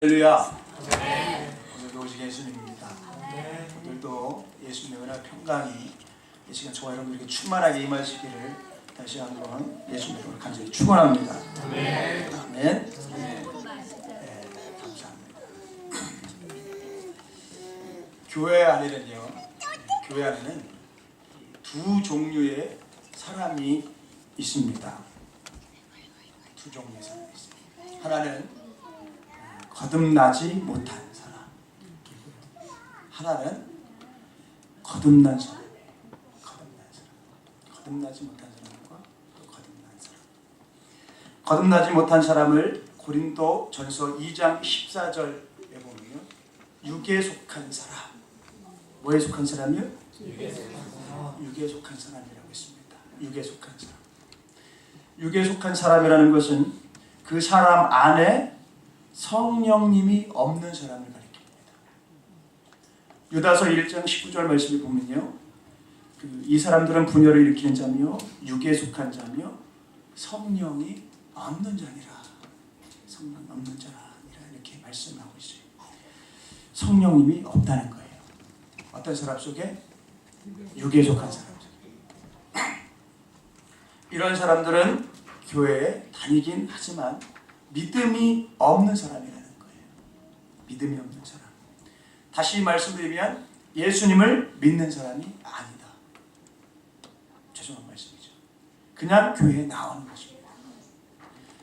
할렐루야. 오늘도 오직 예수님입니다. 오늘도 예수님의 은혜와 평강이 이 시간 저와 여러분들에게 충만하게 임하시기를 다시 한번 예수님으로 간절히 축원합니다. 아멘. 감사합니다. 교회 안에는 두 종류의 사람이 있습니다. 두 종류의 사람이 있습니다. 하나는 거듭나지 못한 사람, 하나는 거듭난 사람이에요. 거듭나지 못한 사람과 또 거듭난 사람. 거듭나지 못한 사람을 고린도 전서 2장 14절에 보면요, 육에 속한 사람. 뭐에 속한 사람이요? 육에 속한 사람이라고 했습니다. 육에 속한 사람. 육에 속한 사람이라는 것은 그 사람 안에 성령님이 없는 사람을 가리킵니다. 유다서 1장 19절 말씀을 보면요, 이 사람들은 분열을 일으키는 자며 육에 속한 자며 성령이 없는 자니라. 성령 없는 자니라 이렇게 말씀하고 있어요. 성령님이 없다는 거예요. 어떤 사람 속에? 육에 속한 사람 속에. 이런 사람들은 교회에 다니긴 하지만 믿음이 없는 사람이라는 거예요. 믿음이 없는 사람. 다시 말씀드리면 예수님을 믿는 사람이 아니다. 죄송한 말씀이죠. 그냥 교회에 나오는 것입니다.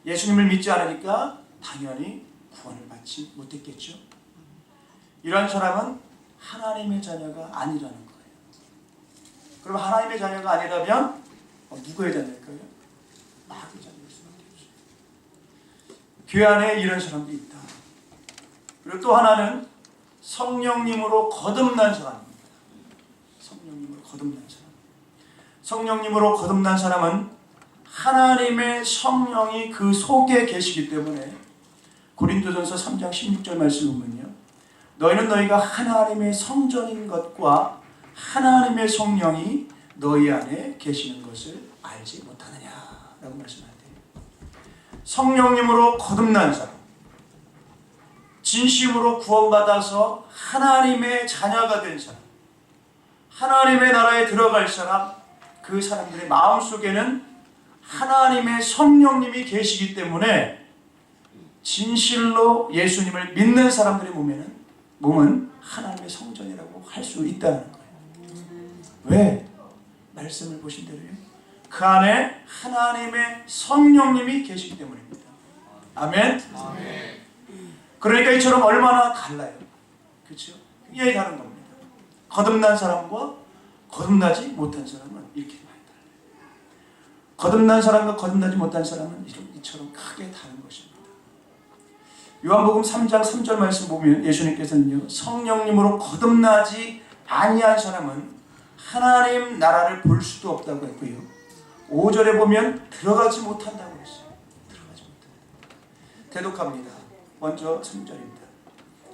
예수님을 믿지 않으니까 당연히 구원을 받지 못했겠죠. 이런 사람은 하나님의 자녀가 아니라는 거예요. 그럼 하나님의 자녀가 아니라면 누구의 자녀일까요? 마귀의 자녀. 교회 안에 이런 사람도 있다. 그리고 또 하나는 성령님으로 거듭난 사람입니다. 성령님으로 거듭난 사람. 성령님으로 거듭난 사람은 하나님의 성령이 그 속에 계시기 때문에 고린도전서 3장 16절 말씀을 보면요, 너희는 너희가 하나님의 성전인 것과 하나님의 성령이 너희 안에 계시는 것을 알지 못하느냐라고 말씀합니다. 성령님으로 거듭난 사람, 진심으로 구원받아서 하나님의 자녀가 된 사람, 하나님의 나라에 들어갈 사람, 그 사람들의 마음속에는 하나님의 성령님이 계시기 때문에 진실로 예수님을 믿는 사람들의 몸은 하나님의 성전이라고 할 수 있다는 거예요. 왜? 말씀을 보신 대로요, 그 안에 하나님의 성령님이 계시기 때문입니다. 아멘? 아멘. 그러니까 이처럼 얼마나 달라요. 그렇죠? 굉장히 다른 겁니다. 거듭난 사람과 거듭나지 못한 사람은 이렇게 많이 달라요. 거듭난 사람과 거듭나지 못한 사람은 이처럼 크게 다른 것입니다. 요한복음 3장 3절 말씀 보면 예수님께서는요, 성령님으로 거듭나지 아니한 사람은 하나님 나라를 볼 수도 없다고 했고요, 5절에 보면 들어가지 못한다고 했어요. 들어가지 못한다. 대독합니다. 먼저 3절입니다.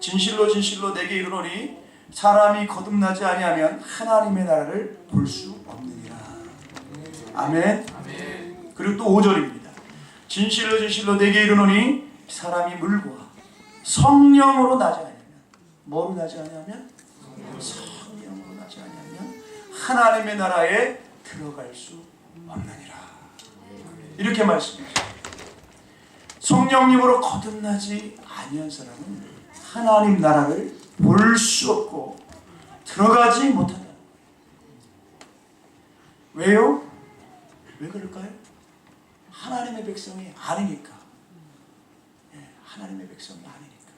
진실로 진실로 내게 이르노니 사람이 거듭나지 아니하면 하나님의 나라를 볼 수 없느니라. 아멘. 아멘. 그리고 또 5절입니다. 진실로 진실로 내게 이르노니 사람이 물과 성령으로 나지 아니하면, 뭐로 나지 아니하면? 성령으로 나지 아니하면 하나님의 나라에 들어갈 수 없느니라. 이렇게 말씀하십니다. 성령님으로 거듭나지 아니한 사람은 하나님 나라를 볼 수 없고 들어가지 못한다. 왜요? 왜 그럴까요? 하나님의 백성이 아니니까. 하나님의 백성이 아니니까.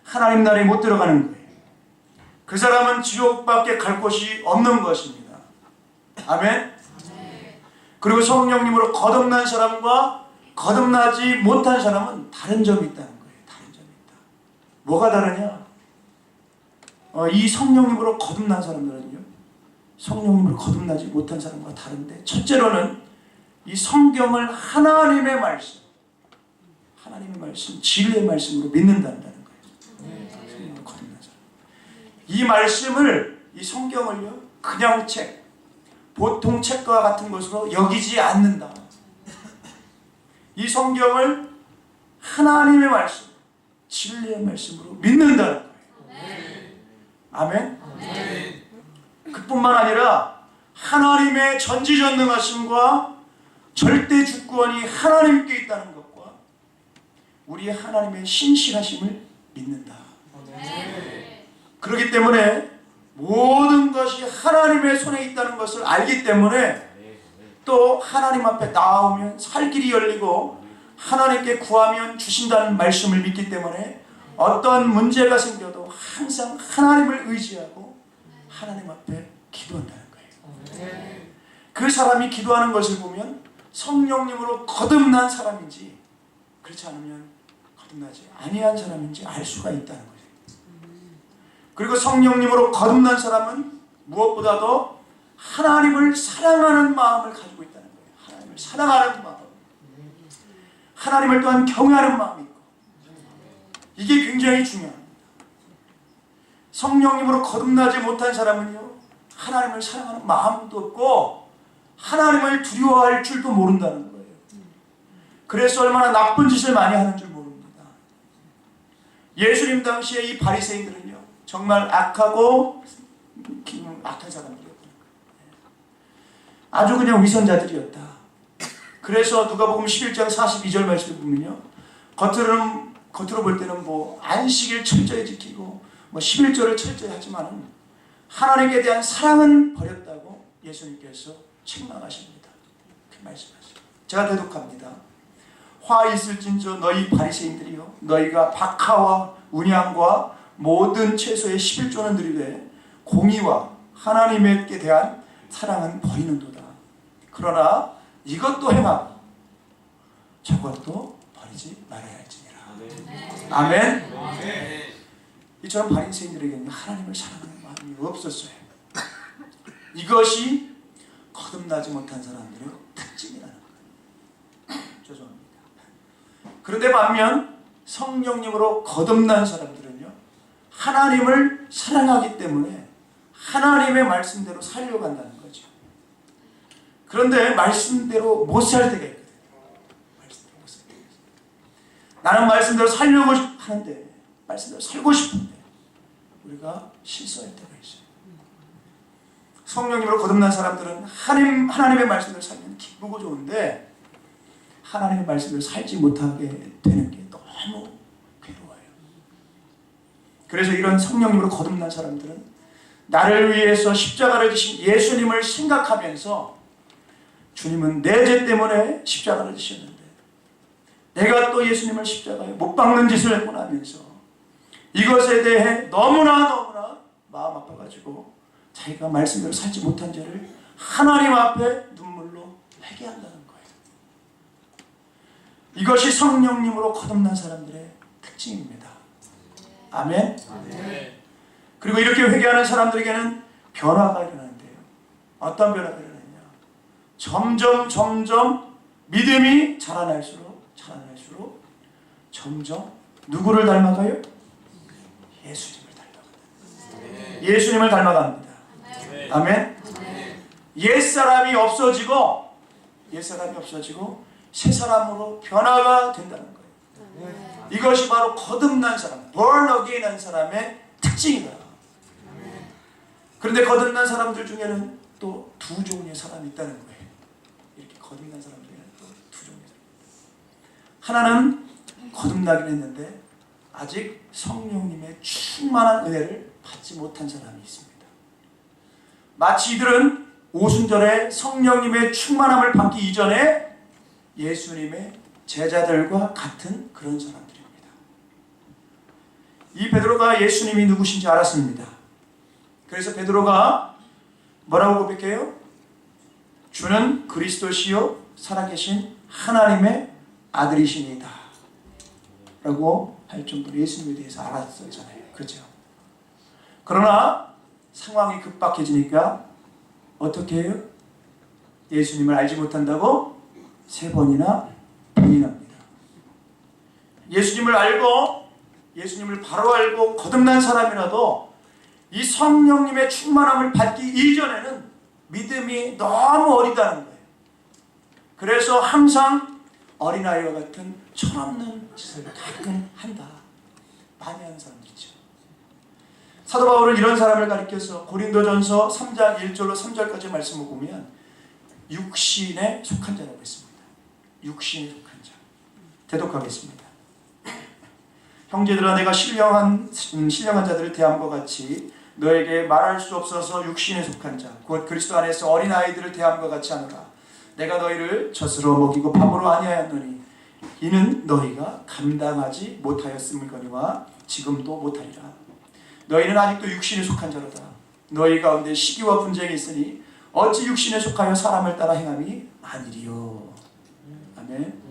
하나님 나라에 못 들어가는 거예요. 그 사람은 지옥밖에 갈 곳이 없는 것입니다. 아멘? 그리고 성령님으로 거듭난 사람과 거듭나지 못한 사람은 다른 점이 있다는 거예요. 다른 점이 있다. 뭐가 다르냐? 이 성령님으로 거듭난 사람들은요, 성령님으로 거듭나지 못한 사람과 다른데, 첫째로는 이 성경을 하나님의 말씀, 진리의 말씀으로 믿는다는 거예요. 성령으로 거듭난 사람. 이 말씀을, 이 성경을요, 그냥 책, 보통 책과 같은 것으로 여기지 않는다. 이 성경을 하나님의 말씀, 진리의 말씀으로 믿는다는 거예요. 아멘? 그뿐만 아니라 하나님의 전지전능하심과 절대 주권이 하나님께 있다는 것과 우리 하나님의 신실하심을 믿는다. 그렇기 때문에 모든 것이 하나님의 손에 있다는 것을 알기 때문에 또 하나님 앞에 나오면 살 길이 열리고 하나님께 구하면 주신다는 말씀을 믿기 때문에 어떤 문제가 생겨도 항상 하나님을 의지하고 하나님 앞에 기도한다는 거예요. 그 사람이 기도하는 것을 보면 성령님으로 거듭난 사람인지 그렇지 않으면 거듭나지 아니한 사람인지 알 수가 있다는 거예요. 그리고 성령님으로 거듭난 사람은 무엇보다도 하나님을 사랑하는 마음을 가지고 있다는 거예요. 하나님을 사랑하는 마음, 하나님을 또한 경외하는 마음이 있고, 이게 굉장히 중요합니다. 성령님으로 거듭나지 못한 사람은요, 하나님을 사랑하는 마음도 없고 하나님을 두려워할 줄도 모른다는 거예요. 그래서 얼마나 나쁜 짓을 많이 하는 줄 모릅니다. 예수님 당시에 이 바리새인들은요, 정말 악하고 악한 사람들이었다. 아주 그냥 위선자들이었다. 그래서 누가복음 11장 42절 말씀을 보면요, 겉으로 볼 때는 뭐 안식일 철저히 지키고 뭐 11절을 철저히 하지만은 하나님에 대한 사랑은 버렸다고 예수님께서 책망하십니다. 그 말씀하세요. 제가 대독합니다. 화 있을진저 너희 바리새인들이요, 너희가 박하와 운양과 모든 채소의 11조는 드리되 공의와 하나님께 대한 사랑은 버리는도다. 그러나 이것도 행하고 저것도 버리지 말아야 할지니라. 아멘. 이처럼 바리새인들에게는 하나님을 사랑하는 마음이 없었어요. 이것이 거듭나지 못한 사람들의 특징이라는 거예요. 죄송합니다. 그런데 반면 성령님으로 거듭난 사람들은요, 하나님을 사랑하기 때문에 하나님의 말씀대로 살려고 한다는 거죠. 그런데 말씀대로 못 살 때가 있거든요. 말씀대로 못 살 때가 있어요. 나는 말씀대로 살려고 하는데, 말씀대로 살고 싶은데 우리가 실수할 때가 있어요. 성령님으로 거듭난 사람들은 하나님의 말씀대로 살면 기쁘고 좋은데 하나님의 말씀대로 살지 못하게 되는 게 너무 괴로워요. 그래서 이런 성령님으로 거듭난 사람들은 나를 위해서 십자가를 지신 예수님을 생각하면서, 주님은 내 죄 때문에 십자가를 지셨는데 내가 또 예수님을 십자가에 못 박는 짓을 했구나 하면서 이것에 대해 너무나 마음 아파가지고 자기가 말씀대로 살지 못한 죄를 하나님 앞에 눈물로 회개한다는 거예요. 이것이 성령님으로 거듭난 사람들의 특징입니다. 아멘. 그리고 이렇게 회개하는 사람들에게는 변화가 일어나는데요. 어떤 변화가 일어나느냐? 점점 믿음이 자라날수록 점점 누구를 닮아가요? 예수님을 닮아갑니다. 예수님을 닮아갑니다. 아멘. 옛사람이 없어지고 새 사람으로 변화가 된다는 거예요. 이것이 바로 거듭난 사람, born again 한 사람의 특징이다. 그런데 거듭난 사람들 중에는 또 두 종류의 사람이 있다는 거예요. 이렇게 거듭난 사람 중에는 또 두 종류의 사람. 하나는 거듭나긴 했는데 아직 성령님의 충만한 은혜를 받지 못한 사람이 있습니다. 마치 이들은 오순절에 성령님의 충만함을 받기 이전에 예수님의 제자들과 같은 그런 사람들입니다. 이 베드로가 예수님이 누구신지 알았습니다. 그래서 베드로가 뭐라고 고백해요? 주는 그리스도시요 살아계신 하나님의 아들이시니다 라고 할 정도로 예수님에 대해서 알았었잖아요. 그렇죠? 그러나 상황이 급박해지니까 어떻게 해요? 예수님을 알지 못한다고 3번이나 부인합니다. 예수님을 알고 예수님을 바로 알고 거듭난 사람이라도 이 성령님의 충만함을 받기 이전에는 믿음이 너무 어리다는 거예요. 그래서 항상 어린아이와 같은 철없는 짓을 가끔 한다. 많이 하는 사람들이죠. 사도 바울은 이런 사람을 가리켜서 고린도전서 3장 1절로 3절까지 말씀을 보면 육신에 속한 자라고 했습니다. 육신에 속한 자. 대독하겠습니다. 형제들아, 내가 신령한 자들을 대함과 같이 너에게 말할 수 없어서 육신에 속한 자, 곧 그리스도 안에서 어린아이들을 대함과 같이 하노라. 내가 너희를 젖으로 먹이고 밥으로 아니하였노니 이는 너희가 감당하지 못하였음이거니와 지금도 못하리라. 너희는 아직도 육신에 속한 자로다. 너희 가운데 시기와 분쟁이 있으니 어찌 육신에 속하여 사람을 따라 행함이 아니리요. 아멘.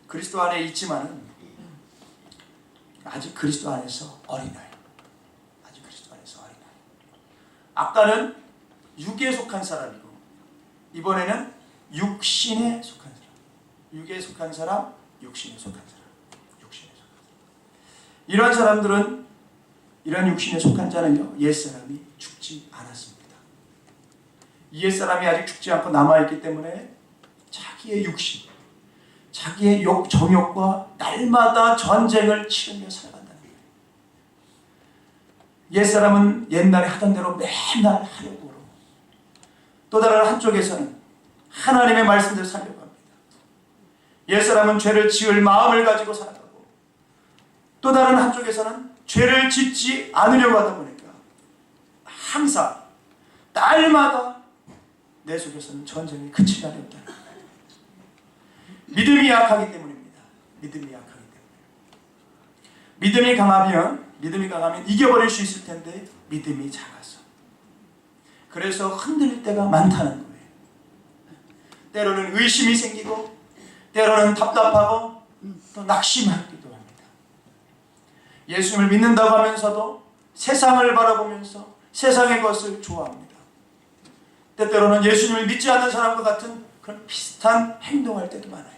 그리스도 안에 있지만은 아직 그리스도 안에서 어린아이. 아직 그리스도 안에서 어린아이. 아까는 육에 속한 사람이고 이번에는 육신에 속한 사람. 육에 속한 사람, 육신에 속한 사람. 육신에 속한 사람. 이러한 사람들은, 이러한 육신에 속한 자는요, 옛사람이 죽지 않았습니다. 이 옛사람이 아직 죽지 않고 남아있기 때문에 자기의 육신, 자기의 정욕과 날마다 전쟁을 치르며 살아간다는 거예요. 옛사람은 옛날에 하던 대로 맨날 하려고 그러고, 또 다른 한쪽에서는 하나님의 말씀대로 살려고 합니다. 옛사람은 죄를 지을 마음을 가지고 살아가고, 또 다른 한쪽에서는 죄를 짓지 않으려고 하다 보니까 항상 날마다 내 속에서는 전쟁이 그치지 않았다는 거예요. 믿음이 약하기 때문입니다. 믿음이 약하기 때문에. 믿음이 강하면 이겨버릴 수 있을 텐데 믿음이 작아서. 그래서 흔들릴 때가 많다는 거예요. 때로는 의심이 생기고 때로는 답답하고 또 낙심하기도 합니다. 예수님을 믿는다고 하면서도 세상을 바라보면서 세상의 것을 좋아합니다. 때때로는 예수님을 믿지 않는 사람과 같은 그런 비슷한 행동할 때도 많아요.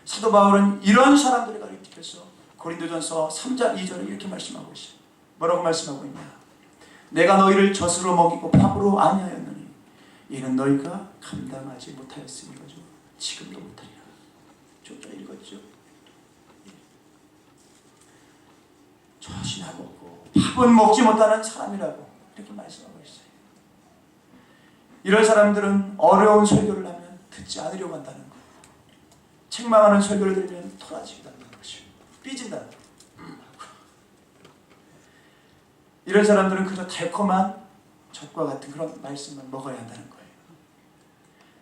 사도 바울은 이런 사람들을 가리켜서 고린도전서 3장 2절에 이렇게 말씀하고 있어요. 뭐라고 말씀하고 있냐? 내가 너희를 젖으로 먹이고 밥으로 아니하였느니 이는 너희가 감당하지 못하였음이거죠. 지금도 못하리라. 좀 더 읽었죠? 젖이나 먹고 밥은 먹지 못하는 사람이라고 이렇게 말씀하고 있어요. 이런 사람들은 어려운 설교를 하면 듣지 않으려고 한다는 거예요. 책망하는 설교를 들으면 토라지게 한다는 것이에요. 삐진다는 거예요. 이런 사람들은 그저 달콤한 젖과 같은 그런 말씀만 먹어야 한다는 거예요.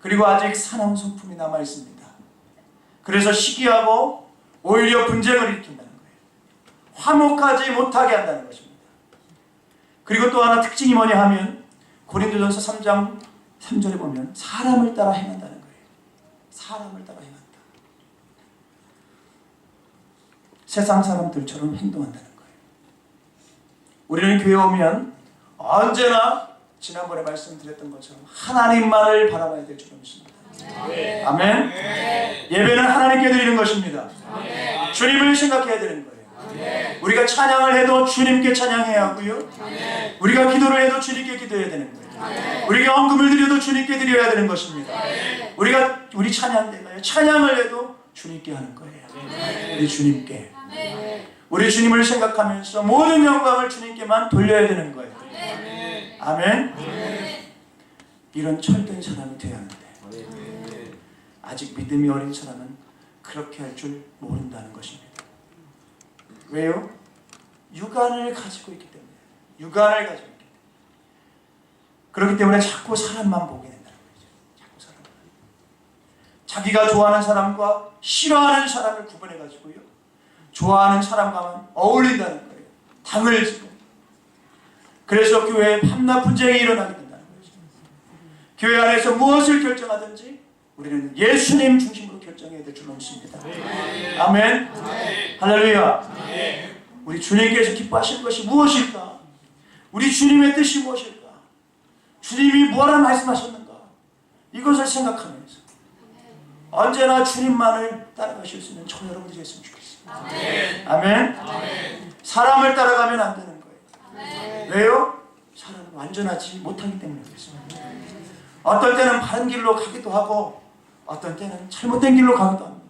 그리고 아직 사나운 성품이 남아 있습니다. 그래서 시기하고 오히려 분쟁을 일으킨다는 거예요. 화목하지 못하게 한다는 것입니다. 그리고 또 하나 특징이 뭐냐 하면 고린도전서 3장 3절에 보면 사람을 따라 행한다는 거예요. 사람을 따라 행한다. 세상 사람들처럼 행동한다는 거예요. 우리는 교회 오면 언제나 지난번에 말씀드렸던 것처럼 하나님만을 바라봐야 될 줄로 믿습니다. 아멘. 예배는 하나님께 드리는 것입니다. 주님을 생각해야 되는 거예요. 우리가 찬양을 해도 주님께 찬양해야 하고요. 우리가 기도를 해도 주님께 기도해야 되는 거예요. 우리가 헌금을 드려도 주님께 드려야 되는 것입니다. 우리 찬양을 해도 주님께 하는 거예요. 우리 주님께. 우리 주님을 생각하면서 모든 영광을 주님께만 돌려야 되는 거예요. 아멘. 이런 철된 사람이 되어야 하는데 아직 믿음이 어린 사람은 그렇게 할 줄 모른다는 것입니다. 왜요? 육안을 가지고 있기 때문에. 육안을 가지고 있기 때문에. 그렇기 때문에 자꾸 사람만 보게 된다는 거죠. 자꾸 사람만. 자기가 좋아하는 사람과 싫어하는 사람을 구분해가지고요. 좋아하는 사람과만 어울린다는 거예요. 당을 지고. 그래서 교회에 밤낮 분쟁이 일어나게 된다는 거죠. 교회 안에서 무엇을 결정하든지 우리는 예수님 중심으로 결정해야 될 줄로 믿습니다. 아멘. 할렐루야. 우리 주님께서 기뻐하실 것이 무엇일까? 우리 주님의 뜻이 무엇일까? 주님이 뭐라 말씀하셨는가? 이것을 생각하면서 언제나 주님만을 따라가실 수 있는 저 여러분들이 됐으면 좋겠습니다. 아멘. 사람을 따라가면 안 되는 거예요. 왜요? 사람은 완전하지 못하기 때문에 그렇습니다. 어떤 때는 바른 길로 가기도 하고 어떤 때는 잘못된 길로 가기도 합니다.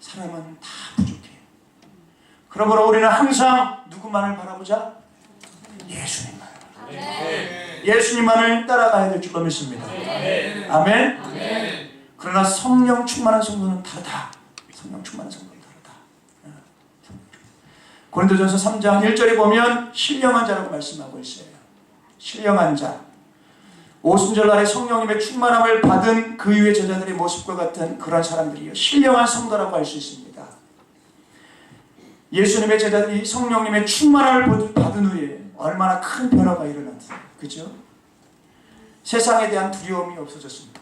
사람은 다 부족해요. 그러므로 우리는 항상 누구만을 바라보자? 예수님만. 예수님만을 따라가야 될 줄로 믿습니다. 아멘. 그러나 성령 충만한 성도는 다르다. 성령 충만한 성도는 다르다. 고린도전서 3장 1절에 보면 신령한 자라고 말씀하고 있어요. 신령한 자. 오순절날에 성령님의 충만함을 받은 그 이후의 제자들의 모습과 같은 그런 사람들이요, 신령한 성도라고 할 수 있습니다. 예수님의 제자들이 성령님의 충만함을 받은 후에 얼마나 큰 변화가 일어났어요. 그죠? 세상에 대한 두려움이 없어졌습니다.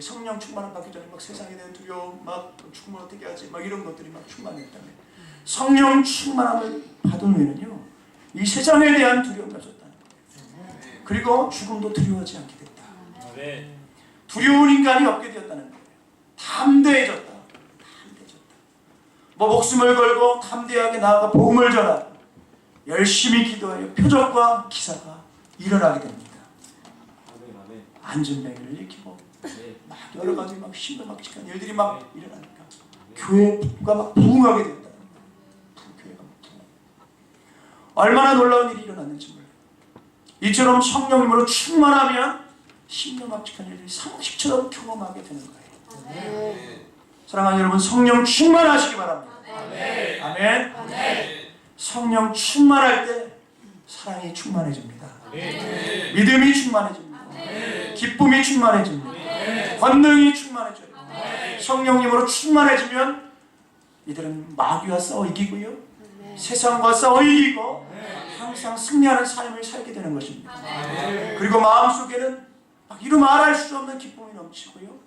성령 충만함 받기 전에 막 세상에 대한 두려움, 막 죽으면 어떻게 하지, 막 이런 것들이 막 충만했다면, 성령 충만함을 받은 후에는요, 이 세상에 대한 두려움이 없었다는 거예요. 그리고 죽음도 두려워하지 않게 됐다. 두려운 인간이 없게 되었다는 거예요. 담대해졌다. 뭐 목숨을 걸고 담대하게 나아가 복음을 전하고 열심히 기도하여 표적과 기사가 일어나게 됩니다. 안전뱅이를 일으키고 막 여러 가지 막 신비막직한 일들이 막 일어나니까 교회가 막 부흥하게 된다는 거예요. 교회가 막 부흥. 얼마나 놀라운 일이 일어났는지 몰라요. 이처럼 성령님으로 충만하면 신비막직한 일들이 상식처럼 경험하게 되는 거예요. 사랑하는 여러분, 성령 충만하시기 바랍니다. 아멘. 성령 충만할 때 사랑이 충만해집니다. 믿음이 충만해집니다. 기쁨이 충만해집니다. 권능이 충만해져요. 성령님으로 충만해지면 이들은 마귀와 싸워 이기고요, 세상과 싸워 이기고 항상 승리하는 삶을 살게 되는 것입니다. 그리고 마음속에는 막 이루 말할 수 없는 기쁨이 넘치고요,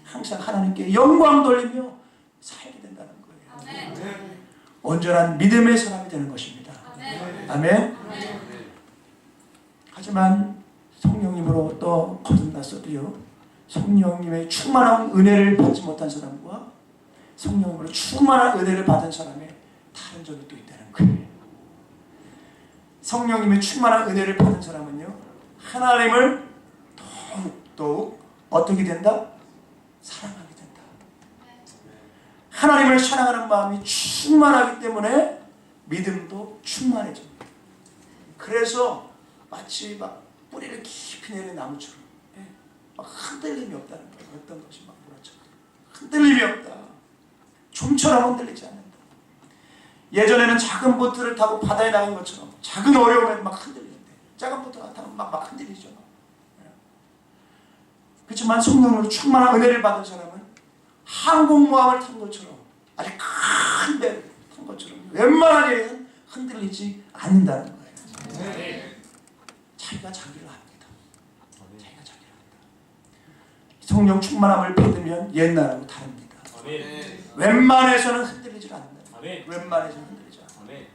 항상 하나님께 영광 돌리며 살게 된다는 거예요. 온전한 믿음의 사람이 되는 것입니다. 아멘. 하지만 성령님으로 또 거듭났어도요, 성령님의 충만한 은혜를 받지 못한 사람과 성령님으로 충만한 은혜를 받은 사람의 다른 점이 또 있다는 거예요. 성령님의 충만한 은혜를 받은 사람은요, 하나님을 더욱 어떻게 된다? 사랑하게 된다. 하나님을 사랑하는 마음이 충만하기 때문에 믿음도 충만해집니다. 그래서 마치 막 뿌리를 깊이 내린 나무처럼 막 흔들림이 없다는 거예요. 어떤 것이 막 몰아쳐도 흔들림이 없다. 좀처럼 흔들리지 않는다. 예전에는 작은 보트를 타고 바다에 나간 것처럼 작은 어려움에도 막 흔들리는데, 작은 보트가 타면 막 흔들리죠. 그렇지만 성령으로 충만한 은혜를 받은 사람은 항공모함을 탄 것처럼, 아주 큰 배를 탄 것처럼 웬만한 일에는 흔들리지 않는다는 거예요. 자기가 자기를 압니다. 자기가 자기를 압니다. 성령 충만함을 받으면 옛날하고 다릅니다. 웬만해서는 흔들리지 않는다. 웬만해서는 흔들리지 않는다.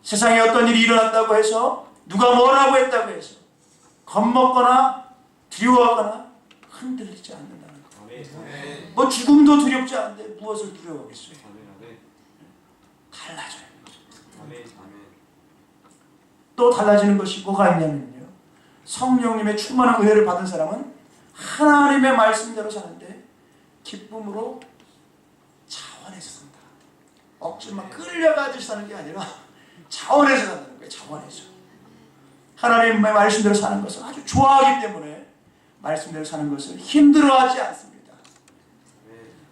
세상에 어떤 일이 일어난다고 해서, 누가 뭐라고 했다고 해서 겁먹거나 두려워하거나 흔들리지 않는다는 거예요. 뭐 죽음도 두렵지 않은데 무엇을 두려워하겠어요? 달라져요. 또 달라지는 것이 뭐가 있냐면요, 성령님의 충만한 은혜를 받은 사람은 하나님의 말씀대로 사는데 기쁨으로 자원해서 산다. 억지로 막 끌려가듯이 사는 게 아니라 자원해서 산다는 거예요. 자원해서. 하나님의 말씀대로 사는 것을 아주 좋아하기 때문에 말씀대로 사는 것을 힘들어하지 않습니다.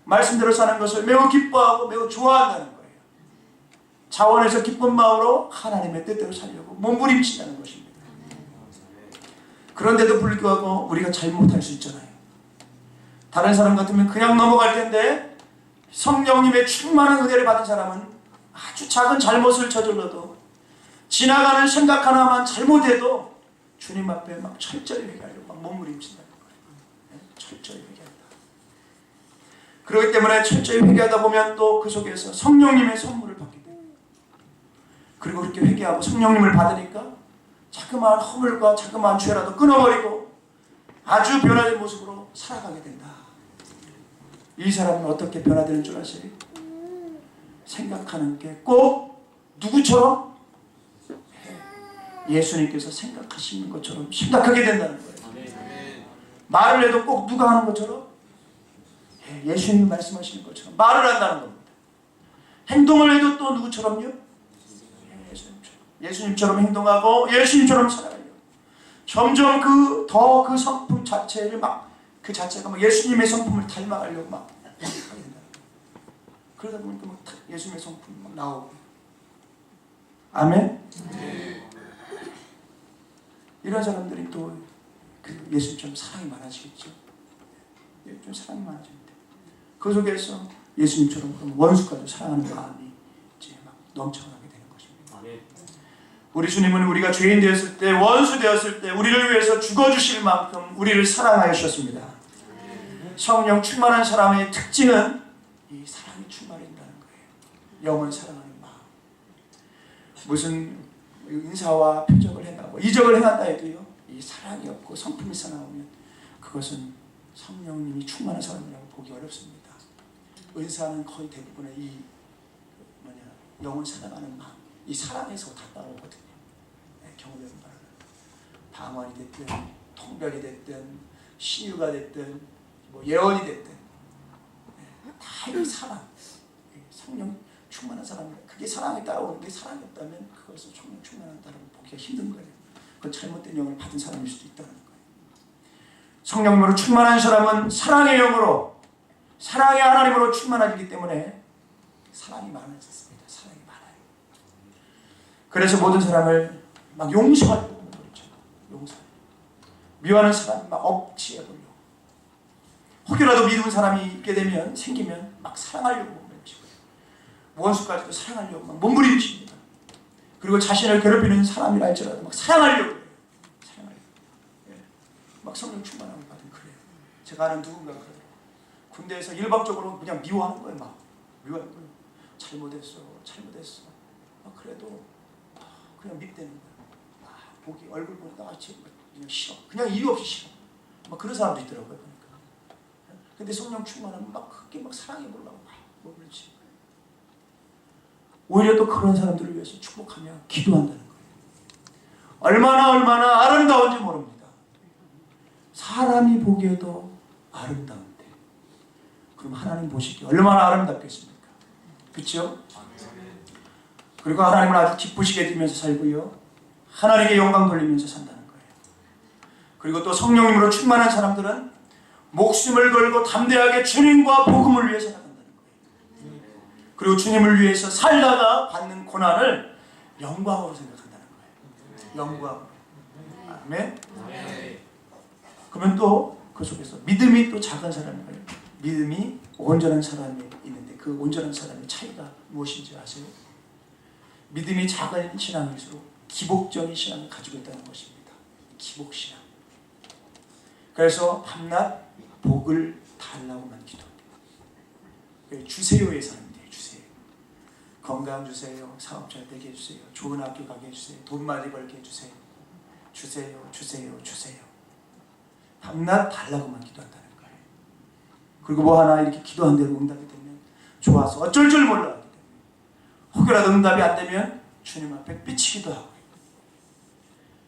말씀대로 사는 것을 매우 기뻐하고 매우 좋아한다는 거예요. 자원해서 기쁜 마음으로 하나님의 뜻대로 살려고 몸부림친다는 것입니다. 그런데도 불구하고 우리가 잘못할 수 있잖아요. 다른 사람 같으면 그냥 넘어갈 텐데, 성령님의 충만한 은혜를 받은 사람은 아주 작은 잘못을 저질러도, 지나가는 생각 하나만 잘못해도 주님 앞에 막 철저히 회개하려고 막 몸부림친다는 거예요. 철저히 회개한다. 그렇기 때문에 철저히 회개하다 보면 또 그 속에서 성령님의 선물을 받게 돼요. 그리고 그렇게 회개하고 성령님을 받으니까 자그마한 허물과 자그마한 죄라도 끊어버리고 아주 변화된 모습으로 살아가게 된다. 이 사람은 어떻게 변화되는 줄 아세요? 생각하는 게 꼭 누구처럼? 예수님께서 생각하시는 것처럼 생각하게 된다는 거예요. 말을 해도 꼭 누가 하는 것처럼? 예수님이 말씀하시는 것처럼 말을 한다는 겁니다. 행동을 해도 또 누구처럼요? 예수님처럼 행동하고 예수님처럼 살아가요. 점점 그 성품 자체를 그 자체가 예수님의 성품을 닮아가려고 막 하게 된다. 그러다 보니까 예수님의 성품이 막 나오고. 아멘. 이런 사람들이 또 예수님처럼 사랑이 많아지겠죠. 좀 사랑이 많아집니다. 그 속에서 예수님처럼 원수까지 사랑하는 마음이 이제 막 넘쳐나게 되는 것입니다. 우리 주님은 우리가 죄인 되었을 때, 원수 되었을 때 우리를 위해서 죽어주실 만큼 우리를 사랑하셨습니다. 성령 충만한 사람의 특징은 이 사랑이 충만해진다는 거예요. 영원 사랑하는 마음. 무슨 인사와 표적을 행하고 이적을 행한다 해도요, 이 사랑이 없고 성품이 사나우면 그것은 성령님이 충만한 사람이라고 보기 어렵습니다. 은사는 거의 대부분의 영혼 사랑하는 마음, 이 사랑에서 다 따라오거든요. 경험해본 바는 방언이 됐든 통변이 됐든 신유가 됐든 예언이 됐든 다 이 사랑, 성령 충만한 사람입니다. 그게 사랑에 따라오는데 사랑이 없다면 그것은 성령 충만한 사람을 보기가 힘든 거예요. 그건 잘못된 영을 받은 사람일 수도 있다는 거예요. 성령으로 충만한 사람은 사랑의 영으로, 사랑의 하나님으로 충만하기 때문에 사랑이 많아졌습니다. 사랑이 많아요. 그래서 모든 사람을 막 용서하려고 그러죠. 미워하는 사람 막 억지해보려고. 혹여라도 미운 사람이 있게 되면, 생기면 막 사랑하려고 몸부림치고요. 원수까지도 사랑하려고 막 몸부림칩니다. 그리고 자신을 괴롭히는 사람이라 할지라도 막 사랑하려고 해요. 막 성령 충만함을 받은 그래요. 제가 아는 누군가가 그래요. 군대에서 일방적으로 그냥 미워하는 거예요. 막 미워하는 거예요. 잘못했어. 그래도 그냥 밉대는 거예요. 보기 얼굴 보니까 그냥 싫어. 그냥 이유 없이 싫어. 막 그런 사람도 있더라고요. 보니까. 근데 성령 충만하면 막 크게 막 사랑해 보려고 막 몸부림치는 거예요. 오히려 또 그런 사람들을 위해서 축복하며 기도한다는 거예요. 얼마나 아름다운지 모릅니다. 사람이 보기에도 아름다운데 그럼 하나님 보시기에 얼마나 아름답겠습니까? 그렇죠? 그리고 하나님을 아주 기쁘시게 되면서 살고요, 하나님께 영광 돌리면서 산다는 거예요. 그리고 또 성령님으로 충만한 사람들은 목숨을 걸고 담대하게 주님과 복음을 위해 살아간다는 거예요. 그리고 주님을 위해서 살다가 받는 고난을 영광으로 생각한다는 거예요. 영광. 아멘. 그러면 또 그 속에서 믿음이 또 작은 사람이에요. 믿음이 온전한 사람이 있는데 그 온전한 사람의 차이가 무엇인지 아세요? 믿음이 작은 신앙일수록 기복적인 신앙을 가지고 있다는 것입니다. 기복신앙. 그래서 밤낮 복을 달라고만 기도합니다. 주세요의 사람인데요. 주세요. 건강 주세요. 사업 잘 되게 해주세요. 좋은 학교 가게 해주세요. 돈 많이 벌게 해주세요. 주세요. 밤낮 달라고만 기도한다는 거예요. 그리고 뭐 하나 이렇게 기도한 대로 응답이 되면 좋아서 어쩔 줄 몰라 하게 됩니다. 혹여라도 응답이 안 되면 주님 앞에 삐치기도 하고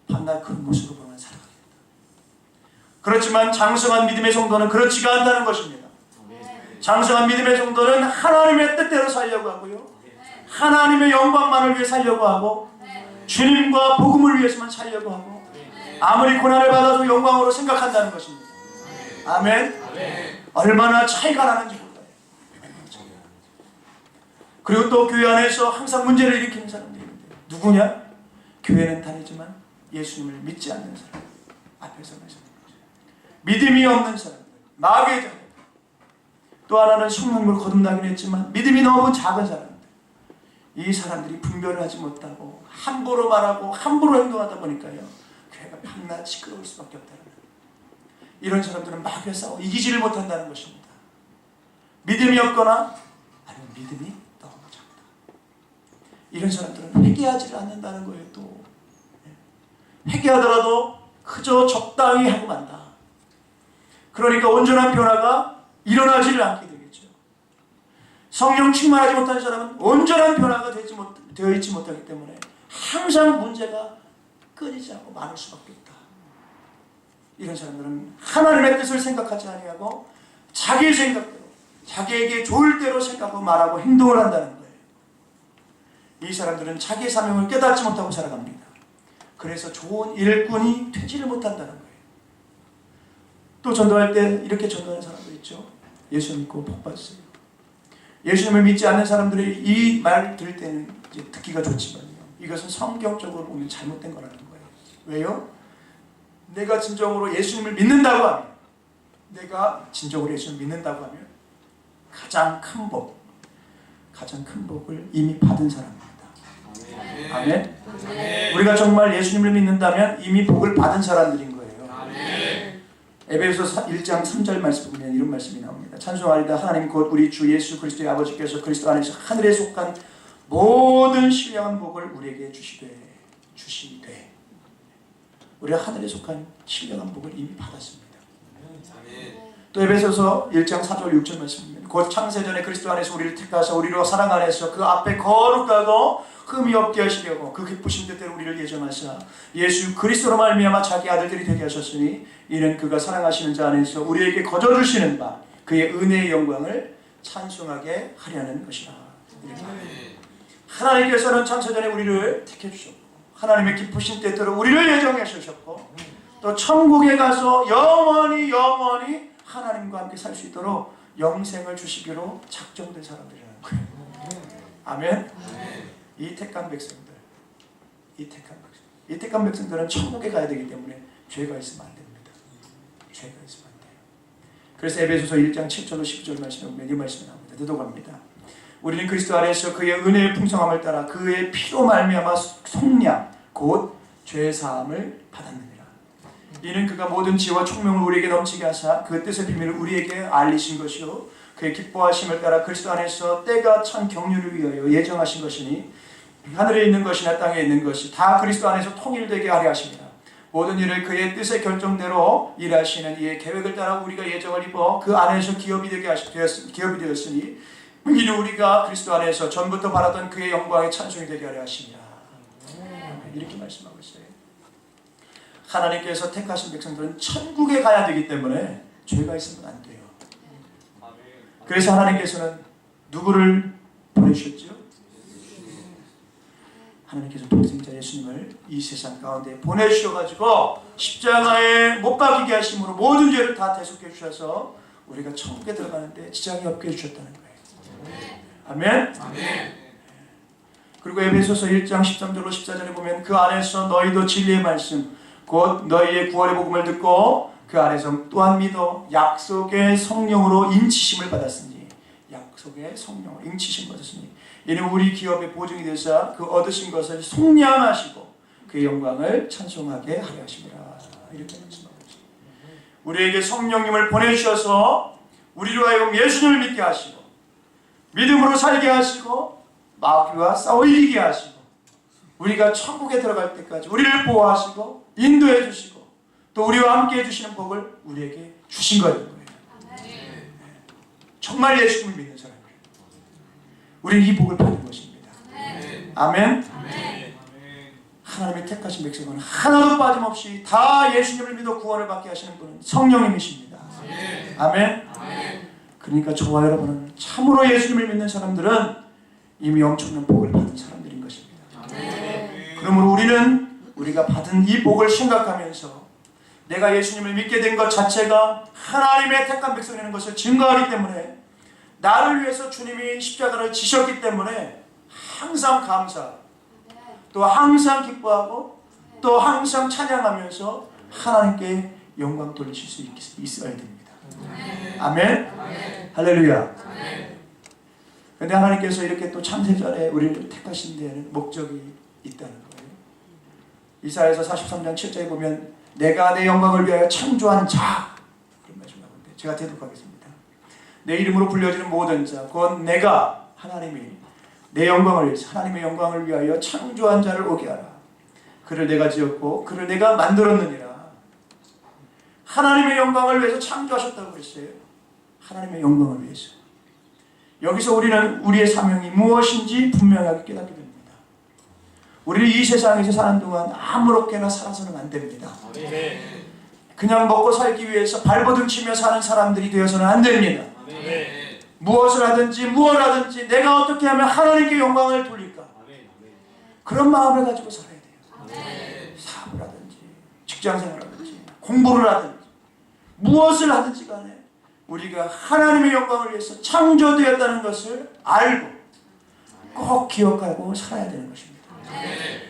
밤낮 그런 모습으로 보면 살아가게 된다. 그렇지만 장성한 믿음의 성도는 그렇지가 않다는 것입니다. 장성한 믿음의 성도는 하나님의 뜻대로 살려고 하고요, 하나님의 영광만을 위해 살려고 하고, 주님과 복음을 위해서만 살려고 하고, 아무리 고난을 받아도 영광으로 생각한다는 것입니다. 아멘. 얼마나 차이가 나는지 몰라요. 그리고 또 교회 안에서 항상 문제를 일으키는 사람들이 있는데 누구냐? 교회는 다니지만 예수님을 믿지 않는 사람, 앞에 서는 사람, 믿음이 없는 사람들, 마귀의 자녀. 또 하나는 성령으로 거듭나긴 했지만 믿음이 너무 작은 사람들. 이 사람들이 분별을 하지 못하고 함부로 말하고 함부로 행동하다 보니까요, 교회가 밤낮 시끄러울 수밖에 없다는 거예요. 이런 사람들은 마귀와 싸워 이기지를 못한다는 것입니다. 믿음이 없거나 아니면 믿음이 너무 작다. 이런 사람들은 회개하지 않는다는 거예요. 또 회개하더라도 그저 적당히 하고 만다. 그러니까 온전한 변화가 일어나지를 않게 되겠죠. 성령 충만하지 못한 사람은 온전한 변화가 되어 있지 못하기 때문에 항상 문제가 끊이지 않고 많을 수밖에 없다. 이런 사람들은 하나님의 뜻을 생각하지 아니하고 자기 생각대로, 자기에게 좋을 대로 생각하고 말하고 행동을 한다는 거예요. 이 사람들은 자기의 사명을 깨닫지 못하고 살아갑니다. 그래서 좋은 일꾼이 되지를 못한다는 거예요. 또 전도할 때 이렇게 전도하는 사람도 있죠. 예수 믿고 복 받으세요. 예수님을 믿지 않는 사람들이 이 말 들을 때는 이제 듣기가 좋지만요, 이것은 성경적으로 보면 잘못된 거라는 거예요. 왜요? 내가 진정으로 예수님을 믿는다고 하면, 내가 진정으로 예수님을 믿는다고 하면 가장 큰 복을 이미 받은 사람입니다. 아멘. 우리가 정말 예수님을 믿는다면 이미 복을 받은 사람들인 거예요. 에베소서 1장 3절 말씀 보면 이런 말씀이 나옵니다. 찬송하리다 하나님 곧 우리 주 예수 그리스도의 아버지께서 그리스도 안에서 하늘에 속한 모든 신령한 복을 우리에게 주시되 우리가 하늘에 속한 신령한 복을 이미 받았습니다. 또 에베소서 1장 4절 6절 말씀입니다. 곧 창세전에 그리스도 안에서 우리를 택하사 우리로 사랑 안에서 그 앞에 거룩하고 흠이 없게 하시려고 그 기쁘신 뜻대로 우리를 예정하사 예수 그리스도로 말미암아 자기 아들들이 되게 하셨으니 이는 그가 사랑하시는 자 안에서 우리에게 거저주시는 바 그의 은혜의 영광을 찬송하게 하려는 것이라. 하나님께서는 창세전에 우리를 택해 주셨고 하나님의 기쁘신 뜻대로 우리를 예정해 주셨고 또 천국에 가서 영원히 하나님과 함께 살 수 있도록 영생을 주시기로 작정된 사람들이라는 거예요. 아멘. 이 택한 백성들, 이 택한 백성들은 천국에 가야 되기 때문에 죄가 있으면 안 됩니다. 죄가 있으면 안 돼요. 그래서 에베소서 1장 7절로 10절 말씀에 보면 이 말씀이 나옵니다. 되도록합니다. 우리는 그리스도 안에서 그의 은혜의 풍성함을 따라 그의 피로 말미암아 속량 곧 죄 사함을 받았느니라. 이는 그가 모든 지혜와 총명을 우리에게 넘치게 하사 그 뜻의 비밀을 우리에게 알리신 것이요 그의 기뻐하심을 따라 그리스도 안에서 때가 찬 경륜을 위하여 예정하신 것이니 하늘에 있는 것이나 땅에 있는 것이 다 그리스도 안에서 통일되게 하려 하십니다. 모든 일을 그의 뜻의 결정대로 일하시는 이의 계획을 따라 우리가 예정을 입어 그 안에서 기업이 되었으니 이는 우리가 그리스도 안에서 전부터 바라던 그의 영광의 찬송이 되게 하려 하십니다. 이렇게 말씀하고 있어요. 하나님께서 택하신 백성들은 천국에 가야 되기 때문에 죄가 있으면 안 돼요. 그래서 하나님께서는 누구를 보내주셨죠? 하나님께서 독생자 예수님을 이 세상 가운데 보내주셔가지고 십자가에 못 박히게 하심으로 모든 죄를 다 대속해 주셔서 우리가 천국에 들어가는데 지장이 없게 해주셨다는 거예요. 아멘. 그리고 에베소서 1장 13절로 14절에 보면 그 안에서 너희도 진리의 말씀 곧 너희의 구원의 복음을 듣고 그 안에서 또한 믿어 약속의 성령으로 인치심을 받았으니 이는 우리 기업의 보증이 되사 그 얻으신 것을 속량하시고 그의 영광을 찬송하게 하려 하심이라. 이렇게 말씀하고 있습니다. 우리에게 성령님을 보내주셔서 우리로 하여금 예수님을 믿게 하시고 믿음으로 살게 하시고 마귀와 싸워 이기게 하시고 우리가 천국에 들어갈 때까지 우리를 보호하시고 인도해 주시고 또 우리와 함께 해주시는 복을 우리에게 주신 거예요. 정말 예수님을 믿는 사람이에요. 우리는 이 복을 받는 것입니다. 아멘. 하나님의 택하신 백성은 하나도 빠짐없이 다 예수님을 믿어 구원을 받게 하시는 분은 성령님이십니다. 아멘. 그러니까 저와 여러분은 참으로 예수님을 믿는 사람들은 이미 엄청난 복을 받은 사람들인 것입니다. 그러므로 우리는 우리가 받은 이 복을 생각하면서 내가 예수님을 믿게 된 것 자체가 하나님의 택한 백성이라는 것을 증거하기 때문에 나를 위해서 주님이 십자가를 지셨기 때문에 항상 감사하고 또 항상 기뻐하고 또 항상 찬양하면서 하나님께 영광 돌리실 수 있어야 됩니다. 아멘. 할렐루야. 그런데 하나님께서 이렇게 또 창세전에 우리를 택하신 데에는 목적이 있다는 거예요. 이사야서 43장 7절에 보면 내가 내 영광을 위하여 창조한 자 그런 말씀이 나오는데 제가 대독하겠습니다. 내 이름으로 불려지는 모든 자 곧 내가 하나님이 내 영광을 위해서 하나님의 영광을 위하여 창조한 자를 오게 하라. 그를 내가 지었고 그를 내가 만들었느니라. 하나님의 영광을 위해서 창조하셨다고 그랬어요. 하나님의 영광을 위해서. 여기서 우리는 우리의 사명이 무엇인지 분명하게 깨닫게 됩니다. 우리는 이 세상에서 사는 동안 아무렇게나 살아서는 안 됩니다. 그냥 먹고 살기 위해서 발버둥 치며 사는 사람들이 되어서는 안 됩니다. 무엇을 하든지 무엇을 하든지 내가 어떻게 하면 하나님께 영광을 돌릴까? 그런 마음을 가지고 살아야 돼요. 사업을 하든지 직장생활을 하든지 공부를 하든지 무엇을 하든지 간에 우리가 하나님의 영광을 위해서 창조되었다는 것을 알고 꼭 기억하고 살아야 되는 것입니다.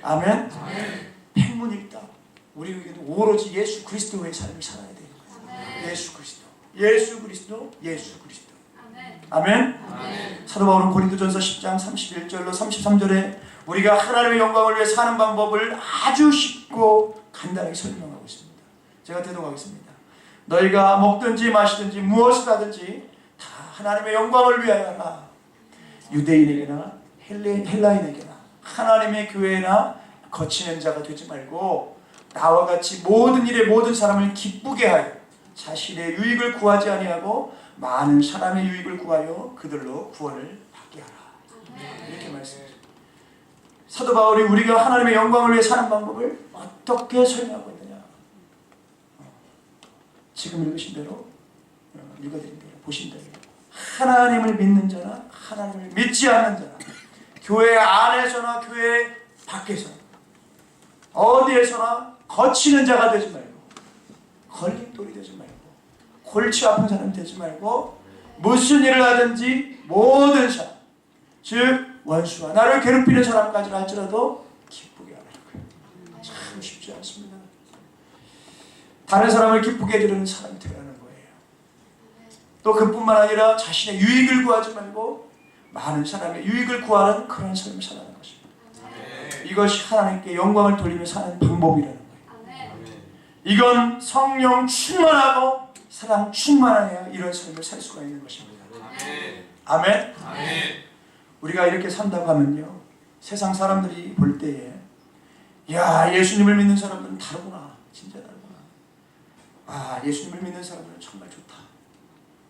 아멘. 백문 일답. 우리에게도 오로지 예수 그리스도의 삶을 살아야 돼요. 예수 그리스도, 예수 그리스도, 예수 그리스도. 아멘. 사도 바울은 고린도전서 10장 31절로 33절에 우리가 하나님의 영광을 위해 사는 방법을 아주 쉽고 간단하게 설명하고 있습니다. 제가 대독하겠습니다. 너희가 먹든지 마시든지 무엇을 하든지 다 하나님의 영광을 위하여라. 유대인에게나 헬라인에게나 하나님의 교회나 거치는 자가 되지 말고 나와 같이 모든 일에 모든 사람을 기쁘게 하여 자신의 유익을 구하지 아니하고 많은 사람의 유익을 구하여 그들로 구원을 받게 하라. 이렇게 말씀하십니다. 사도 바울이 우리가 하나님의 영광을 위해 사는 방법을 어떻게 설명하고 있느냐. 지금 읽으신 대로 읽어드린 대로 보신 대로 하나님을 믿는 자나 하나님을 믿지 않는 자나 교회 안에서나 교회 밖에서나 어디에서나 거치는 자가 되지 말고 걸림돌이 되지 말고 골치 아픈 사람이 되지 말고 무슨 일을 하든지 모든 사람 즉 원수와 나를 괴롭히는 사람까지 할지라도 기쁘게 하라고요. 참 쉽지 않습니다. 다른 사람을 기쁘게 해주는 사람이 되라는 거예요. 또 그뿐만 아니라 자신의 유익을 구하지 말고 많은 사람의 유익을 구하는 그런 삶을 살아가는 것입니다. 이것이 하나님께 영광을 돌리며 사는 방법이라는 거예요. 이건 성령 충만하고 사랑 충만해야 이런 삶을 살 수가 있는 것입니다. 아멘. 우리가 이렇게 산다고 하면요, 세상 사람들이 볼 때에 야, 예수님을 믿는 사람들은 다르구나, 진짜 다르구나. 아, 예수님을 믿는 사람들은 정말 좋다.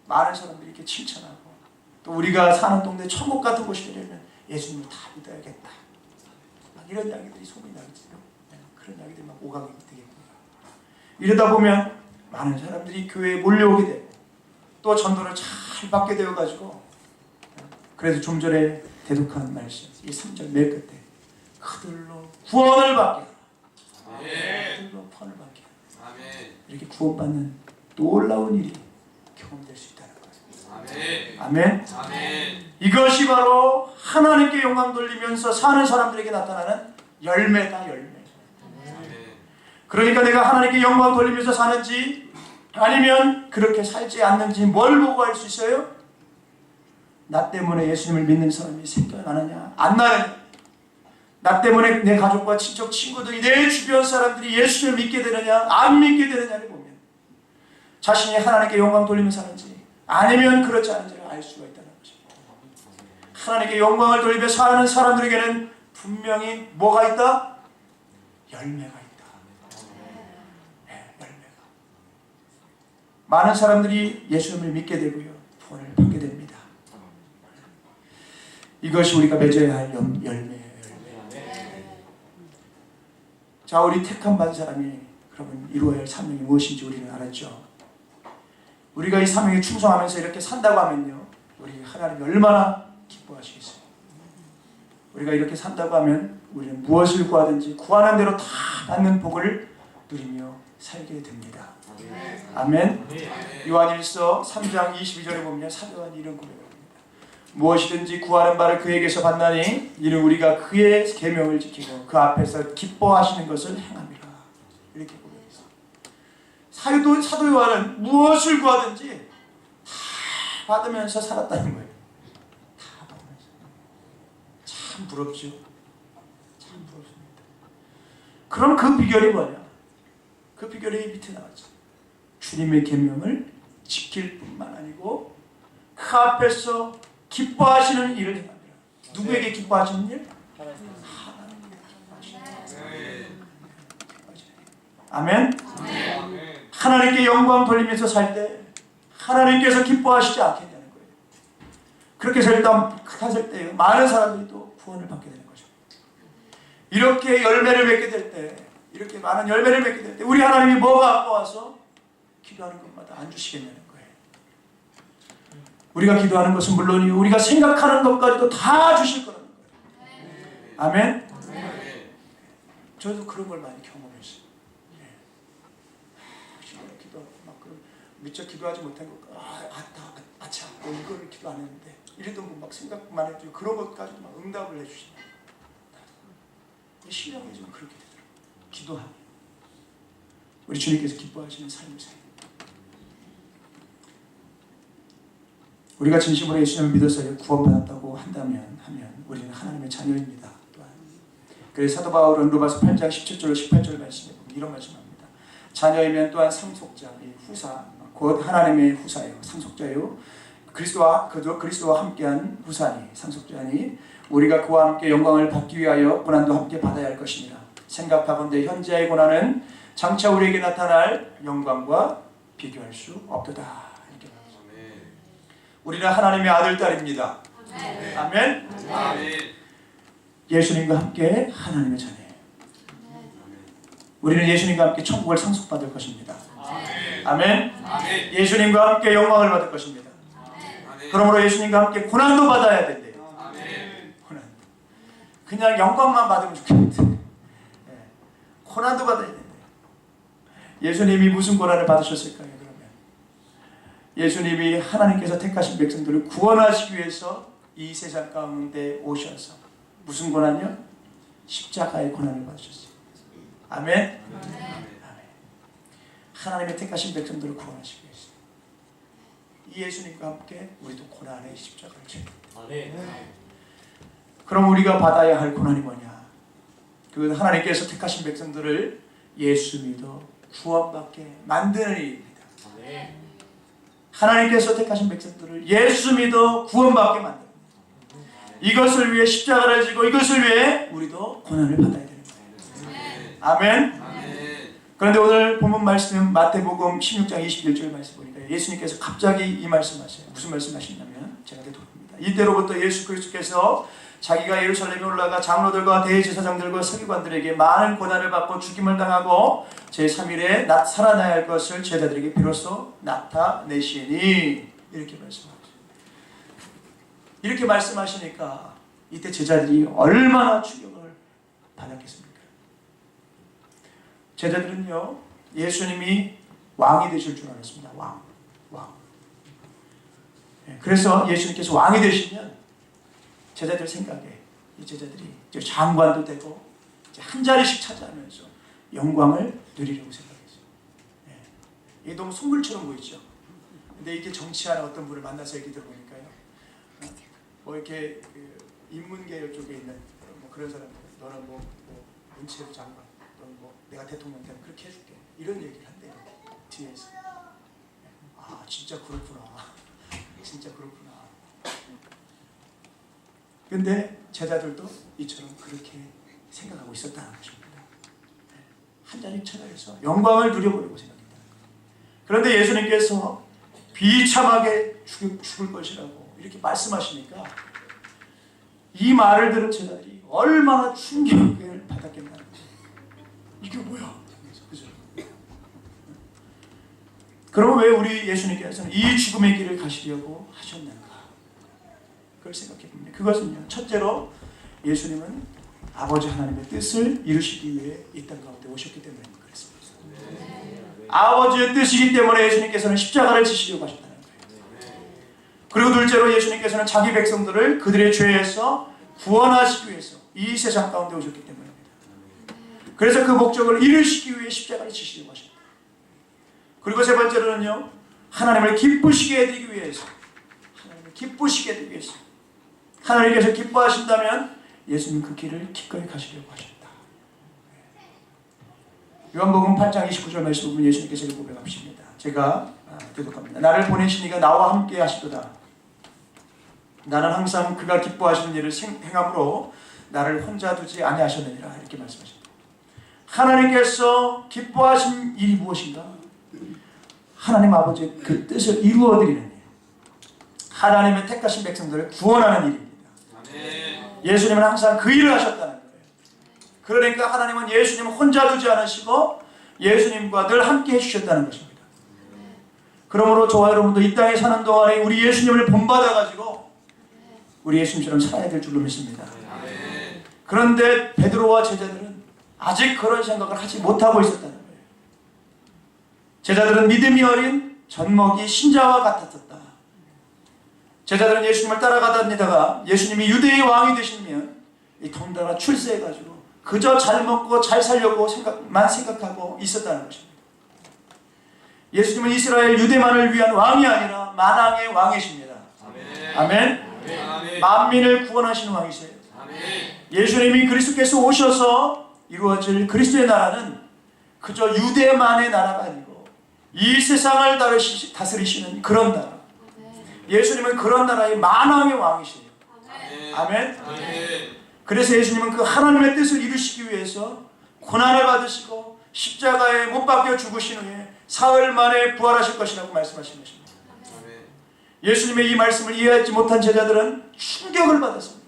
많은 사람들이 이렇게 칭찬하고 또 우리가 사는 동네 천국 같은 곳이 되려면 예수님을 다 믿어야겠다. 막 이런 이야기들이 소문이 나겠죠. 그런 이야기들이 막 오가게 되겠고요. 이러다 보면 많은 사람들이 교회에 몰려오게 되고 또 전도를 잘 받게 되어가지고, 그래서 좀 전에 대독한 말씀 이 3절 맨 끝에 그들로 구원을 받게 하라. 그들로 구원을 받게 하라. 이렇게 구원받는 놀라운 일이 경험될 수 있다는 거예요. 아멘. 이것이 바로 하나님께 영광 돌리면서 사는 사람들에게 나타나는 열매다, 열매. 그러니까 내가 하나님께 영광 돌리면서 사는지 아니면 그렇게 살지 않는지 뭘 보고 알 수 있어요? 나 때문에 예수님을 믿는 사람이 생겨나느냐 안 나느냐, 나 때문에 내 가족과 친척 친구들이 내 주변 사람들이 예수님을 믿게 되느냐 안 믿게 되느냐를 보면 자신이 하나님께 영광 돌리며 사는지 아니면 그렇지 않은지를 알 수가 있다는 것입니다. 하나님께 영광을 돌리며 사는 사람들에게는 분명히 뭐가 있다? 열매가 있다. 네, 열매가. 많은 사람들이 예수님을 믿게 되고요, 구원을 받게 됩니다. 이것이 우리가 맺어야 할 열매예요. 자, 우리 택함 받은 사람이 그러면 이루어야 할 사명이 무엇인지 우리는 알았죠. 우리가 이 사명에 충성하면서 이렇게 산다고 하면요, 우리 하나님이 얼마나 기뻐하시겠어요. 우리가 이렇게 산다고 하면 우리는 무엇을 구하든지 구하는 대로 다 받는 복을 누리며 살게 됩니다. 아멘. 요한일서 3장 22절에 보면 사도 요한이 이런 고백을 합니다. 무엇이든지 구하는 바를 그에게서 받나니 이는 우리가 그의 계명을 지키고 그 앞에서 기뻐하시는 것을 행함이라. 이렇게 고백했어요. 사도 요한은 무엇을 구하든지 다 받으면서 살았다는 거예요. 다 받으면서. 참 부럽죠. 참 부럽습니다. 그럼 그 비결이 뭐냐? 그 비결이 밑에 나왔죠. 주님의 계명을 지킬 뿐만 아니고 그 앞에서 기뻐하시는 일을 행합니다. 누구에게 기뻐하시는 일? 하나님께 기뻐하시는 일. 아멘. 하나님께 영광 돌리면서 살 때 하나님께서 기뻐하시지 않겠냐는 거예요. 그렇게 살 때 많은 사람들이 또 구원을 받게 되는 거죠. 이렇게 열매를 맺게 될 때, 이렇게 많은 열매를 맺게 될 때 우리 하나님이 뭐가 아까워서 기도하는 것마다 안 주시겠냐는 거예요. 우리가 기도하는 것은 물론이요, 우리가 생각하는 것까지도 다 주실 거라는 거예요. 아멘. 저도 그런 걸 많이 경험했어요. 기도하고 막 미처 기도하지 못한 거, 아차, 이거를 기도 안 했는데 이랬던 거 막 생각만 해도 그런 것까지도 막 응답을 해주시나. 신령이 좀 그렇게 되더라고요. 기도하니 우리 주님께서 기뻐하시는 삶을 살아요. 우리가 진심으로 예수님을 믿어서 구원받았다고 하면 우리는 하나님의 자녀입니다. 또한. 그래서 사도 바울은 로마서 8장 17절 18절 말씀에 보면 이런 말씀합니다. 자녀이면 또한 상속자, 후사, 곧 하나님의 후사예요. 상속자요. 그리스도와 함께한 후사니, 상속자니 우리가 그와 함께 영광을 받기 위하여 고난도 함께 받아야 할 것입니다. 생각하건대 현재의 고난은 장차 우리에게 나타날 영광과 비교할 수 없도다. 우리는 하나님의 아들, 딸입니다. 아멘. 아멘. 예수님과 함께 하나님의 자녀예요. 우리는 예수님과 함께 천국을 상속받을 것입니다. 아멘. 아멘. 예수님과 함께 영광을 받을 것입니다. 아멘. 그러므로 예수님과 함께 고난도 받아야 된대요. 아멘. 고난. 그냥 영광만 받으면 좋겠는데 고난도 받아야 된대요. 예수님이 무슨 고난을 받으셨을까요? 예수님이 하나님께서 택하신 백성들을 구원하시기 위해서 이 세상 가운데 오셔서 무슨 고난이요? 십자가의 고난을 받으셨어요. 아멘. 아멘. 하나님의 택하신 백성들을 구원하시기 위해서 이 예수님과 함께 우리도 고난의 십자가를 지는. 아멘. 그럼 우리가 받아야 할 고난이 뭐냐? 그 하나님께서 택하신 백성들을 예수 믿어 구원받게 만드는 일입니다. 아멘. 하나님께서 택하신 백성들을 예수 믿어 구원받게 만듭니다. 이것을 위해 십자가를 지고 이것을 위해 우리도 고난을 받아야 되는 거예요. 아멘. 그런데 오늘 본문 말씀 마태복음 16장 21절 말씀 보니까 예수님께서 갑자기 이 말씀하세요. 무슨 말씀하시냐면 제가 대독합니다. 이때로부터 예수 그리스도께서 자기가 예루살렘에 올라가 장로들과 대제사장들과 서기관들에게 많은 고난을 받고 죽임을 당하고 제3일에 살아나야 할 것을 제자들에게 비로소 나타내시니 이렇게 말씀하시죠. 이렇게 말씀하시니까 이때 제자들이 얼마나 충격을 받았겠습니까? 제자들은요 예수님이 왕이 되실 줄 알았습니다. 왕. 그래서 예수님께서 왕이 되시면 제자들 생각에 이 제자들이 장관도 되고 이제 한 자리씩 차지하면서 영광을 누리려고 생각했어요. 이게 너무 속물처럼 보이죠. 근데 이게 정치하는 어떤 분을 만나서 얘기 들어보니까요. 뭐 이렇게 인문계 쪽에 있는 뭐 그런 사람들, 너는 뭐 문체부 장관, 너는 뭐 내가 대통령 되면 그렇게 해줄게. 이런 얘기를 한대요. 뒤에서. 아 진짜 그렇구나. 진짜 그렇구나. 근데 제자들도 이처럼 그렇게 생각하고 있었다는 것입니다. 한 자리 찾아서 영광을 누려보려고 생각했다. 그런데 예수님께서 비참하게 죽을 것이라고 이렇게 말씀하시니까 이 말을 들은 제자들이 얼마나 충격을 받았겠나. 이게 뭐야? 그죠? 그럼 왜 우리 예수님께서는 이 죽음의 길을 가시려고 하셨는가? 그걸 생각해 봅니다. 그것은요, 첫째로 예수님은 아버지 하나님의 뜻을 이루시기 위해 이 땅 가운데 오셨기 때문에 그랬습니다. 아버지의 뜻이기 때문에 예수님께서는 십자가를 지시려고 하셨다는 거예요. 그리고 둘째로 예수님께서는 자기 백성들을 그들의 죄에서 구원하시기 위해서 이 세상 가운데 오셨기 때문입니다. 그래서 그 목적을 이루시기 위해 십자가를 지시려고 하셨다. 그리고 세 번째로는요, 하나님을 기쁘시게 해드리기 위해서, 하나님을 기쁘시게 해드리기 위해서, 하나님께서 기뻐하신다면 예수님 그 길을 기꺼이 가시려고 하셨다. 요한복음 8장 29절 말씀 보면 예수님께서 이렇게 고백하십니다. 제가 대독합니다. 나를 보내신 이가 나와 함께 하시도다. 나는 항상 그가 기뻐하시는 일을 행함으로 나를 혼자 두지 아니하셨느니라. 이렇게 말씀하십니다. 하나님께서 기뻐하신 일이 무엇인가? 하나님 아버지의 그 뜻을 이루어드리는 일. 하나님의 택하신 백성들을 구원하는 일입니다. 예수님은 항상 그 일을 하셨다는 거예요. 그러니까 하나님은 예수님을 혼자 두지 않으시고 예수님과 늘 함께 해주셨다는 것입니다. 그러므로 저와 여러분도 이 땅에 사는 동안에 우리 예수님을 본받아가지고 우리 예수님처럼 살아야 될 줄로 믿습니다. 그런데 베드로와 제자들은 아직 그런 생각을 하지 못하고 있었다는 거예요. 제자들은 믿음이 어린 젖먹이 신자와 같았었다. 제자들은 예수님을 따라가다니다가 예수님이 유대의 왕이 되시면 이 덩달아 출세해가지고 그저 잘 먹고 잘 살려고 생각하고 있었다는 것입니다. 예수님은 이스라엘 유대만을 위한 왕이 아니라 만왕의 왕이십니다. 아멘. 아멘. 만민을 구원하시는 왕이세요. 아멘. 예수님이 그리스도께서 오셔서 이루어질 그리스도의 나라는 그저 유대만의 나라가 아니고 이 세상을 다스리시는 그런 나라. 예수님은 그런 나라의 만왕의 왕이세요. 아멘. 아멘. 그래서 예수님은 그 하나님의 뜻을 이루시기 위해서 고난을 받으시고 십자가에 못 박혀 죽으신 후에 사흘 만에 부활하실 것이라고 말씀하신 것입니다. 예수님의 이 말씀을 이해하지 못한 제자들은 충격을 받았습니다.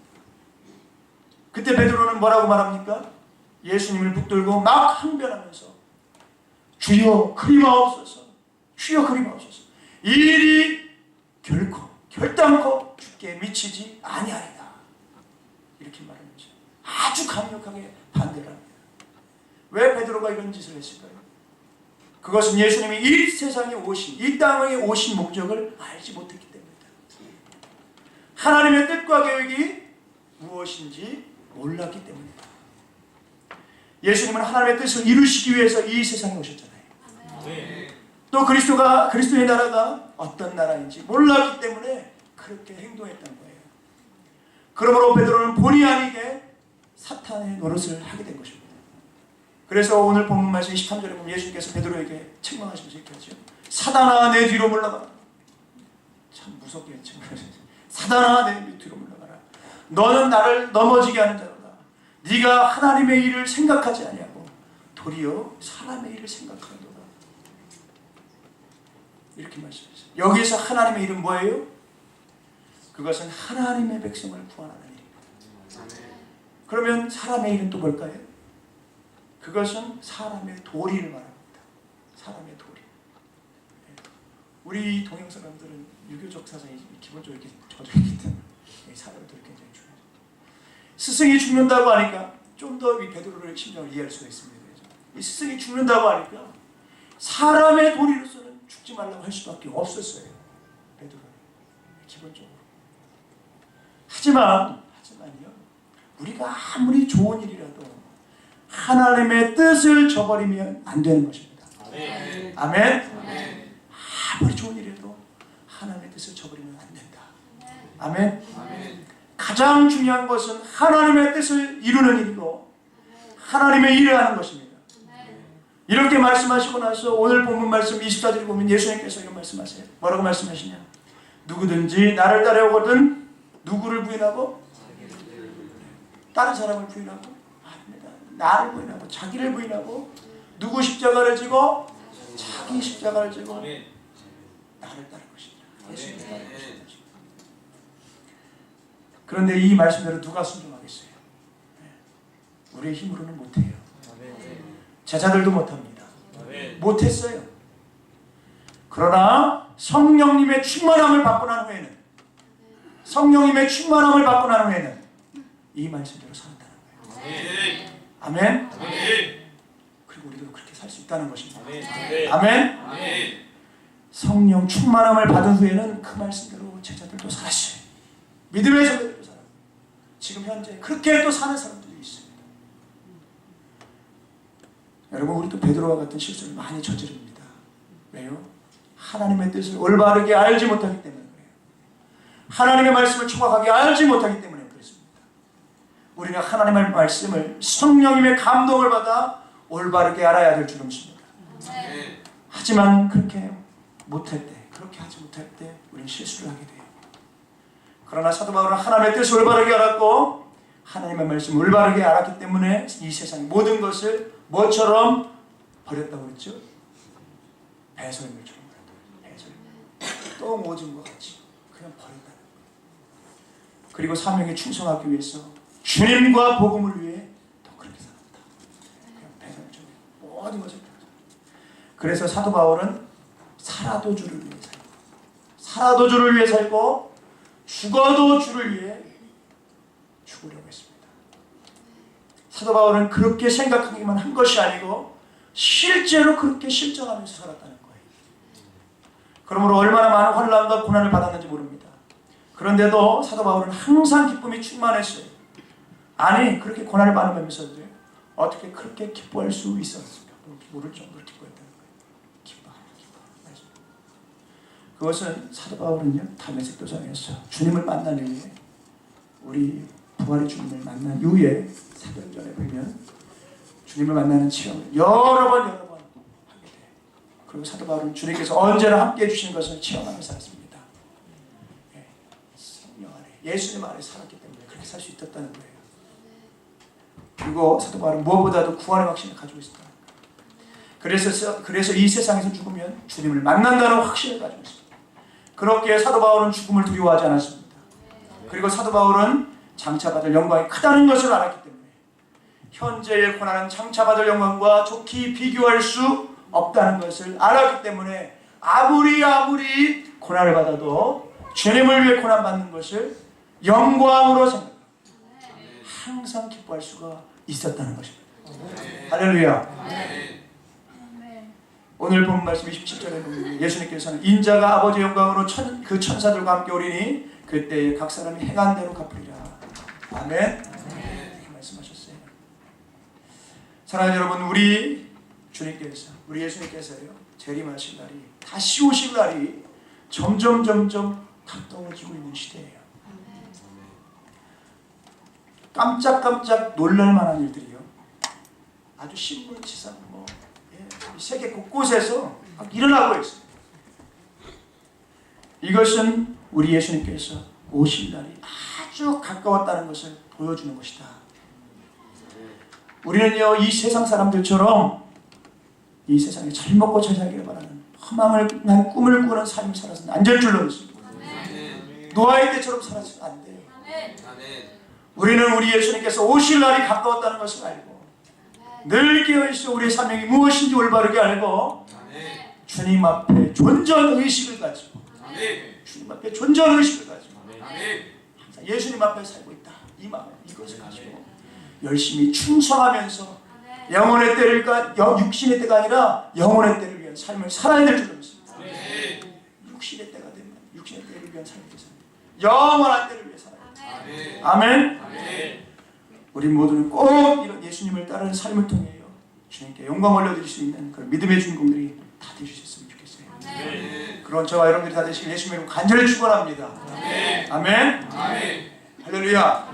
그때 베드로는 뭐라고 말합니까? 예수님을 붙들고 막 항변하면서 주여 그리마옵소서, 주여 그리마옵소서, 이 일이 결단코 주께 미치지 아니하리다. 이렇게 말하면서 아주 강력하게 반대를 합니다. 왜 베드로가 이런 짓을 했을까요? 그것은 예수님이 이 세상에 오신, 이 땅에 오신 목적을 알지 못했기 때문이다. 하나님의 뜻과 계획이 무엇인지 몰랐기 때문이다. 예수님은 하나님의 뜻을 이루시기 위해서 이 세상에 오셨잖아요. 또 그리스도의 나라가 어떤 나라인지 몰랐기 때문에 그렇게 행동했던 거예요. 그러므로 베드로는 본의 아니게 사탄의 노릇을 하게 된 것입니다. 그래서 오늘 본문 말씀 23절에 보면 예수님께서 베드로에게 책망하시면서 이렇게 하죠. 사단아 내 뒤로 물러가라. 참 무섭게 책망하셨어요. 사단아 내 뒤로 물러가라. 너는 나를 넘어지게 하는 자로다. 네가 하나님의 일을 생각하지 아니하고 도리어 사람의 일을 생각하노라. 이렇게 말씀하셨어요. 여기서 하나님의 일은 뭐예요? 그것은 하나님의 백성을 구원하는 일입니다. 그러면 사람의 일은 또 뭘까요? 그것은 사람의 도리를 말합니다. 사람의 도리. 우리 동양 사람들은 유교적 사상이 기본적으로 이렇게 젖어 있기 때문에 사람의 도리 굉장히 중요해요. 스승이 죽는다고 하니까 좀 더 이 베드로의 심정을 이해할 수가 있습니다. 이 스승이 죽는다고 하니까 사람의 도리로서는 죽지 말라고 할 수밖에 없었어요. 베드로는 기본적으로. 하지만요, 우리가 아무리 좋은 일이라도 하나님의 뜻을 저버리면 안 되는 것입니다. 아멘. 아멘. 아무리 좋은 일이라도 하나님의 뜻을 저버리면 안 된다. 아멘. 아멘. 가장 중요한 것은 하나님의 뜻을 이루는 일이고 하나님의 일을 하는 것입니다. 이렇게 말씀하시고 나서 오늘 본문 말씀 24절에 보면 예수님께서 이런 말씀하세요. 뭐라고 말씀하시냐? 누구든지 나를 따라오거든 누구를 부인하고? 다른 사람을 부인하고? 아닙니다. 나를 부인하고 자기를 부인하고 누구 십자가를 지고? 자기 십자가를 지고 나를 따를 것이다. 예수님을 따를 것이다. 그런데 이 말씀대로 누가 순종하겠어요? 우리의 힘으로는 못해요. 제자들도 못합니다. 못했어요. 그러나 성령님의 충만함을 받고 난 후에는 이 말씀대로 산다는 거예요. 아멘. 그리고 우리도 그렇게 살 수 있다는 것입니다. 아멘. 성령 충만함을 받은 후에는 그 말씀대로 제자들도 살았어요. 믿음의 제자들도 살았고 지금 현재 그렇게 또 사는 사람들이 있습니다. 여러분 우리도 베드로와 같은 실수를 많이 저지릅니다. 왜요? 하나님의 뜻을 올바르게 알지 못하기 때문에 그래요. 하나님의 말씀을 정확하게 알지 못하기 때문에 그렇습니다. 우리는 하나님의 말씀을 성령님의 감동을 받아 올바르게 알아야 될 줄 믿습니다. 하지만 그렇게 하지 못할 때 우리는 실수를 하게 돼요. 그러나 사도 바울은 하나님의 뜻을 올바르게 알았고 하나님의 말씀을 올바르게 알았기 때문에 이 세상 모든 것을 뭐처럼 버렸다고 했죠? 배설물처럼 버렸다. 똥 오줌과 같이 그냥 버렸다는 거예요. 그리고 사명에 충성하기 위해서 주님과 복음을 위해 더 그렇게 살았다. 그냥 배설물처럼 모든 것을 버렸다. 그래서 사도 바울은 살아도 주를 위해 살고 죽어도 주를 위해 죽으려고 했습니다. 사도 바울은 그렇게 생각하기만 한 것이 아니고 실제로 그렇게 실천하면서 살았다는 거예요. 그러므로 얼마나 많은 환난과 고난을 받았는지 모릅니다. 그런데도 사도 바울은 항상 기쁨이 충만했어요. 아니 그렇게 고난을 받으면서도 어떻게 그렇게 기뻐할 수 있었을까? 모를 정도로 기뻐했다는 거예요. 기뻐. 그것은 사도 바울은요 다메섹 도상에서 주님을 만난 이후에 우리 부활의 주님을 만난 이후에 사도행전에 보면 주님을 만나는 체험을 여러 번 하게 돼요. 그리고 사도 바울은 주님께서 언제나 함께해 주신 것을 체험하며 살았습니다. 성령 안에 예수님 안에 살았기 때문에 그렇게 살 수 있었다는 거예요. 그리고 사도 바울은 무엇보다도 구원의 확신을 가지고 있었다. 그래서 이 세상에서 죽으면 주님을 만난다는 확신을 가지고 있습니다. 그렇게 사도 바울은 죽음을 두려워하지 않았습니다. 그리고 사도 바울은 장차받을 영광이 크다는 것을 알았기 때문에 현재의 고난은 장차받을 영광과 좋게 비교할 수 없다는 것을 알았기 때문에 아무리 고난을 받아도 주님을 위해 고난받는 것을 영광으로 생각합니다. 항상 기뻐할 수가 있었다는 것입니다. 할렐루야. 오늘 본 말씀 27절에 보면 예수님께서는 인자가 아버지의 영광으로 그 천사들과 함께 오리니 그때에 각 사람이 행한 대로 갚으리라. 아멘. 이렇게 말씀하셨어요. 사랑하는 여러분, 우리 주님께서, 우리 예수님께서요 재림하실 날이, 다시 오실 날이 점점 가까워지고 있는 시대예요. 깜짝깜짝 놀랄만한 일들이요. 아주 신문지상 세계 곳곳에서 막 일어나고 있어요. 이것은 우리 예수님께서 오실 날이 아주 가까웠다는 것을 보여주는 것이다. 우리는요 이 세상 사람들처럼 이 세상에 잘 먹고 잘 살기를 바라는 허망을 난 꿈을 꾸는 삶을 살아서는 안 될 줄로 믿습니다. 노아의 때처럼 살아서는 안 돼요. 우리는 우리 예수님께서 오실 날이 가까웠다는 것을 알고 늘 깨어있어 우리의 사명이 무엇인지 올바르게 알고 주님 앞에 존전의식을 가지고 주님 앞에 존전의식을 가지고 항상 예수님 앞에 살고 있다. 이 마음, 이것을 가지고 열심히 충성하면서 영혼의 때를, 육신의 때가 아니라 영혼의 때를 위한 삶을 살아야 될 줄로 믿습니다. 육신의 때가 되면 육신의 때를 위한 삶을 위해서 영원한 때를 위해 살아야 됩니다. 아멘. 우리 모두는 꼭 이런 예수님을 따르는 삶을 통해요 주님께 영광 올려드릴 수 있는 그런 믿음의 주인공들이 다 되주셨으면 좋겠어요. 그런 저와 여러분들이 다 되시길 예수님의 이름으로 간절히 축원합니다. 아멘. 할렐루야.